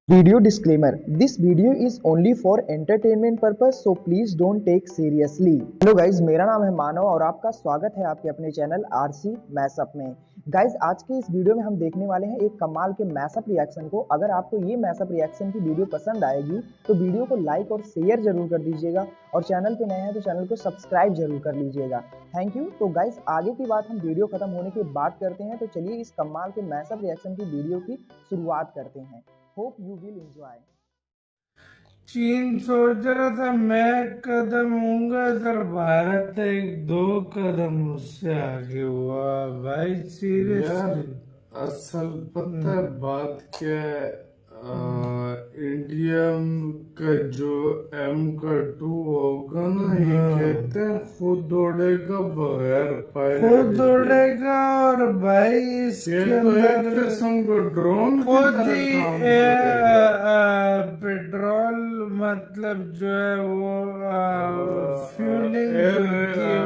Video disclaimer: This video is only for entertainment purpose, so please don't take seriously. Hello guys, मेरा नाम है मानव और आपका स्वागत है आपके अपने चैनल आरसी मैशअप में। गाइज, आज के इस वीडियो में हम देखने वाले हैं एक कमाल के मैशअप रिएक्शन को। अगर आपको ये मैशअप रिएक्शन की वीडियो पसंद आएगी तो वीडियो को लाइक और शेयर जरूर कर दीजिएगा और चैनल पे नए हैं तो चैनल को सब्सक्राइब जरूर कर लीजिएगा। Thank you. तो गाइज, आगे की बात हम वीडियो खत्म होने के बाद करते हैं, तो चलिए इस कमाल के मैशअप रिएक्शन की वीडियो की शुरुआत करते हैं। Hope you will enjoy. चीन सोच रहा था मैं कदम होऊंगा, इधर भारत एक दो कदम उससे आगे हुआ भाई। सीरियसली असल पता है बात क्या है, इंडिया का जो M2 होगा ना, ये कहते हैं खुद उड़ेगा बगैर पायलट। खुद उड़ेगा और भाई इसके अंदर किस्म को ड्रोन खुद ही पेट्रोल मतलब जो है वो फ्यूलिंग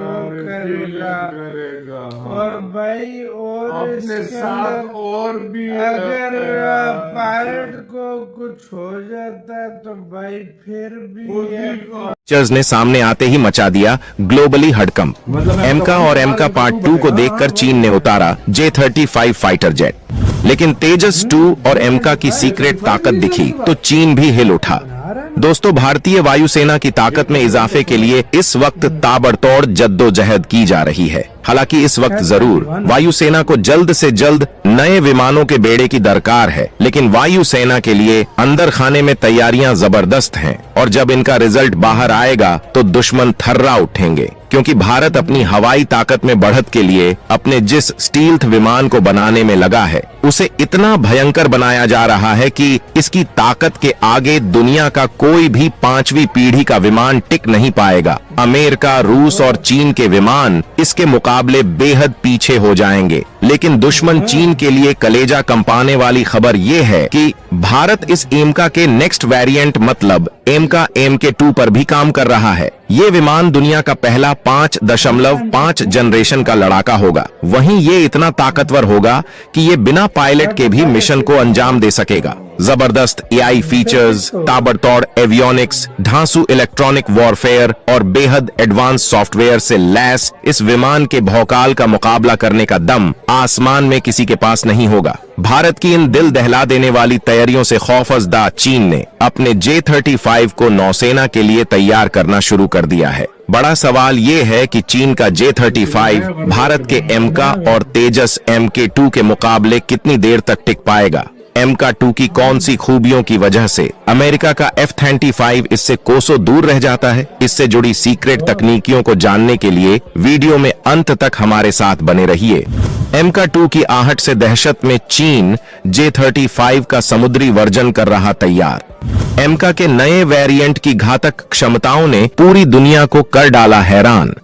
वो करेगा। और भाई और अपने साथ और भी अगर पायलट को कुछ हो जाता है तो भाई फिर भी पिक्चर्स ने सामने आते ही मचा दिया ग्लोबली हड़कंप। एमका और एमका पार्ट 2 को देखकर चीन ने उतारा J-35 फाइटर जेट, लेकिन तेजस 2 और एमका की सीक्रेट ताकत दिखी तो चीन भी हिल उठा। दोस्तों, भारतीय वायुसेना की ताकत में इजाफे के लिए इस वक्त ताबड़तोड़ जद्दोजहद की जा रही है। हालांकि इस वक्त जरूर वायुसेना को जल्द से जल्द नए विमानों के बेड़े की दरकार है, लेकिन वायुसेना के लिए अंदर खाने में तैयारियां जबरदस्त हैं और जब इनका रिजल्ट बाहर आएगा तो दुश्मन थर्रा उठेंगे, क्योंकि भारत अपनी हवाई ताकत में बढ़त के लिए अपने जिस स्टील्थ विमान को बनाने में लगा है उसे इतना भयंकर बनाया जा रहा है कि इसकी ताकत के आगे दुनिया का कोई भी 5वीं पीढ़ी का विमान टिक नहीं पाएगा। अमेरिका, रूस और चीन के विमान इसके मुकाबले बेहद पीछे हो जाएंगे। लेकिन दुश्मन चीन के लिए कलेजा कंपाने वाली खबर ये है कि भारत इस एमका के नेक्स्ट वेरिएंट मतलब एमका MK2 पर भी काम कर रहा है। ये विमान दुनिया का पहला 5.5 जनरेशन का लड़ाका होगा। वहीं ये इतना ताकतवर होगा कि ये बिना पायलट के भी मिशन को अंजाम दे सकेगा। जबरदस्त AI फीचर्स, ताबड़तोड़ एवियोनिक्स, धांसू इलेक्ट्रॉनिक वॉरफेयर और बेहद एडवांस सॉफ्टवेयर से लैस इस विमान के भौकाल का मुकाबला करने का दम आसमान में किसी के पास नहीं होगा। भारत की इन दिल दहला देने वाली तैयारियों से खौफजदा चीन ने अपने J-35 को नौसेना के लिए तैयार करना शुरू कर दिया है। बड़ा सवाल ये है कि चीन का J-35 भारत के एमका और तेजस MK2 के मुकाबले कितनी देर तक टिक पाएगा। MK2 की कौन सी खूबियों की वजह से अमेरिका का F-35 इससे कोसों दूर रह जाता है? इससे जुड़ी सीक्रेट तकनीकियों को जानने के लिए वीडियो में अंत तक हमारे साथ बने रहिए। MK2 की आहट से दहशत में चीन J-35 का समुद्री वर्जन कर रहा तैयार। एमका के नए वेरिएंट की घातक क्षमताओं ने पूरी दुनिया को कर डाला हैरान।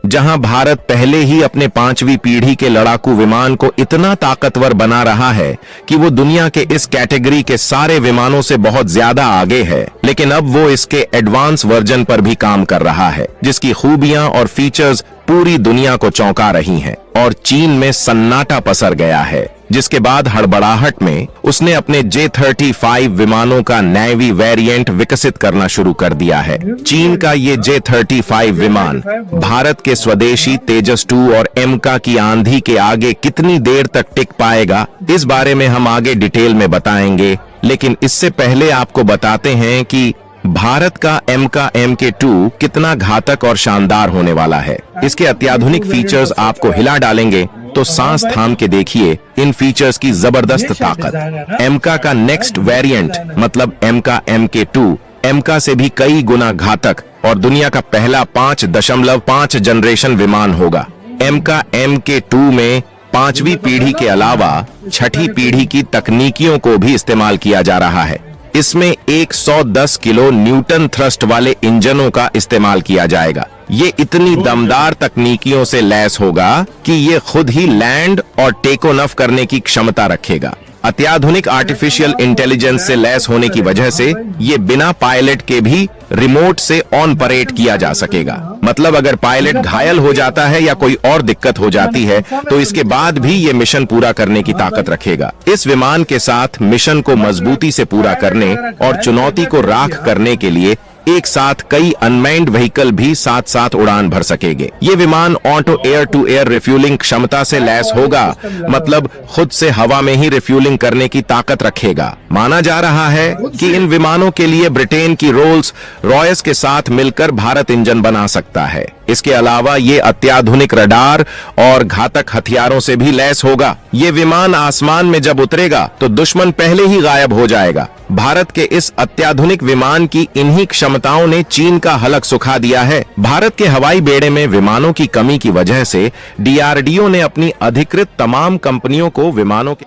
जहां भारत पहले ही अपने 5वीं पीढ़ी के लड़ाकू विमान को इतना ताकतवर बना रहा है कि वो दुनिया के इस कैटेगरी के सारे विमानों से बहुत ज्यादा आगे है, लेकिन अब वो इसके एडवांस वर्जन पर भी काम कर रहा है, जिसकी खूबियां और फीचर्स पूरी दुनिया को चौंका रही हैं। और चीन में सन्नाटा पसर गया है, जिसके बाद हड़बड़ाहट में उसने अपने J-35 विमानों का नेवी वेरिएंट विकसित करना शुरू कर दिया है। चीन का ये J-35 विमान भारत के स्वदेशी तेजस 2 और एमका की आंधी के आगे कितनी देर तक टिक पाएगा, इस बारे में हम आगे डिटेल में बताएंगे। लेकिन इससे पहले आपको बताते हैं कि भारत का एमका MK2 कितना घातक और शानदार होने वाला है। इसके अत्याधुनिक फीचर्स आपको हिला डालेंगे, तो सांस थाम के देखिए इन फीचर्स की जबरदस्त ताकत। एमका का नेक्स्ट वेरिएंट मतलब एमका MK2 एमका से भी कई गुना घातक और दुनिया का पहला 5.5 जनरेशन विमान होगा। एमका MK2 में 5वीं पीढ़ी के अलावा 6ठी पीढ़ी की तकनीकियों को भी इस्तेमाल किया जा रहा है। इसमें 110 किलो न्यूटन थ्रस्ट वाले इंजनों का इस्तेमाल किया जाएगा। ये इतनी दमदार तकनीकियों से लैस होगा कि ये खुद ही लैंड और टेक ऑफ करने की क्षमता रखेगा। अत्याधुनिक आर्टिफिशियल इंटेलिजेंस से लैस होने की वजह से ये बिना पायलट के भी रिमोट से ऑपरेट किया जा सकेगा। मतलब अगर पायलट घायल हो जाता है या कोई और दिक्कत हो जाती है तो इसके बाद भी ये मिशन पूरा करने की ताकत रखेगा। इस विमान के साथ मिशन को मजबूती से पूरा करने और चुनौती को राख करने के लिए एक साथ कई अनमैन्ड व्हीकल भी साथ साथ उड़ान भर सकेंगे। ये विमान auto air to air refuelling क्षमता से लैस होगा, मतलब खुद से हवा में ही रिफ्यूलिंग करने की ताकत रखेगा। माना जा रहा है कि इन विमानों के लिए ब्रिटेन की रोल्स रॉयस के साथ मिलकर भारत इंजन बना सकता है। इसके अलावा ये अत्याधुनिक रडार और घातक हथियारों से भी लैस होगा। ये विमान आसमान में जब उतरेगा तो दुश्मन पहले ही गायब हो जाएगा। भारत के इस अत्याधुनिक विमान की इन्हीं क्षमताओं ने चीन का हलक सुखा दिया है। भारत के हवाई बेड़े में विमानों की कमी की वजह से डीआरडीओ ने अपनी अधिकृत तमाम कंपनियों को विमानों के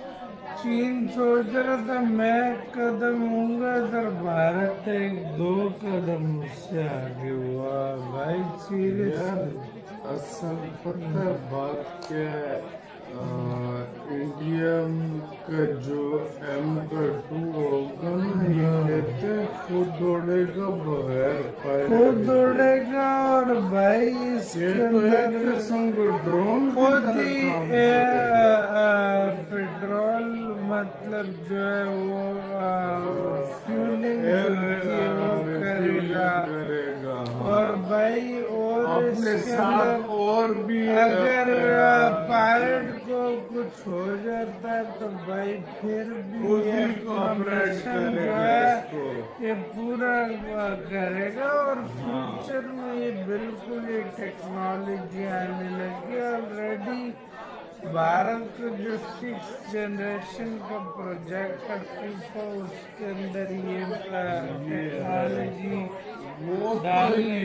चीन सोच रहा था मैं कदम होऊंगा इधर, भारत एक दो कदम उससे आगे हुआ भाई। सीरियसली असल पता है बात क्या है, इंडिया का जो M2 होगा ना, ये कहते हैं खुद उड़ेगा बगैर पायलट। खुद उड़ेगा और भाई इसके अंदर किस्म का ड्रोन खुद ही पेट्रोल मतलब जो है वो फ्यूलिंग करेगा। और भाई और अपने इसके साथ अंदर और भी अगर पायलट को कुछ हो जाता है तो भाई फिर भी ये ऑपरेशन जो है ये पूरा करेगा। और फ्यूचर में ये बिल्कुल ये टेक्नोलॉजी आने लगी। ऑलरेडी भारत का जो 6th जनरेशन का प्रोजेक्ट है उसके अंदर ये टेक्नोलॉजी वो और ये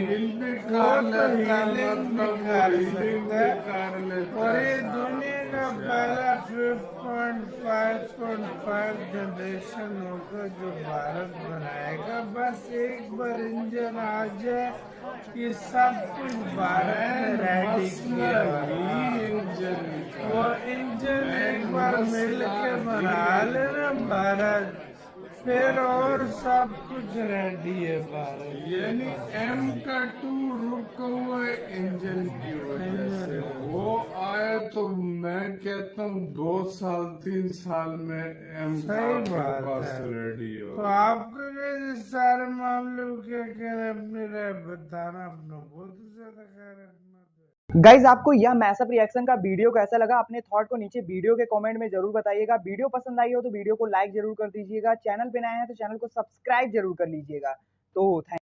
दुनिया का पहला 5.5 जनरेशन होगा जो भारत बनाएगा। बस एक बार इंजन आ जाए ये सब कुछ भारत में रेडी किया वो इंजन एक बार मिल के बना लेना भारत, फिर और सब कुछ रेडी है भारत। यानी M2 रुका हुआ है इंजन की वजह से, वो आया तो मैं कहता हूँ 2 साल 3 साल में सही बात है। रेडी तो हो। आपको कैसे सारे मामले को क्या कह रहे अपनी राय बताना अपना बहुत ज्यादा कह रहे अपना। गाइज आपको यह मैसअप रिएक्शन का वीडियो कैसा लगा, अपने थॉट को नीचे वीडियो के कमेंट में जरूर बताइएगा। वीडियो पसंद आई हो तो वीडियो को लाइक जरूर कर दीजिएगा। चैनल पे नए हैं तो चैनल को सब्सक्राइब जरूर कर लीजिएगा। तो थैंक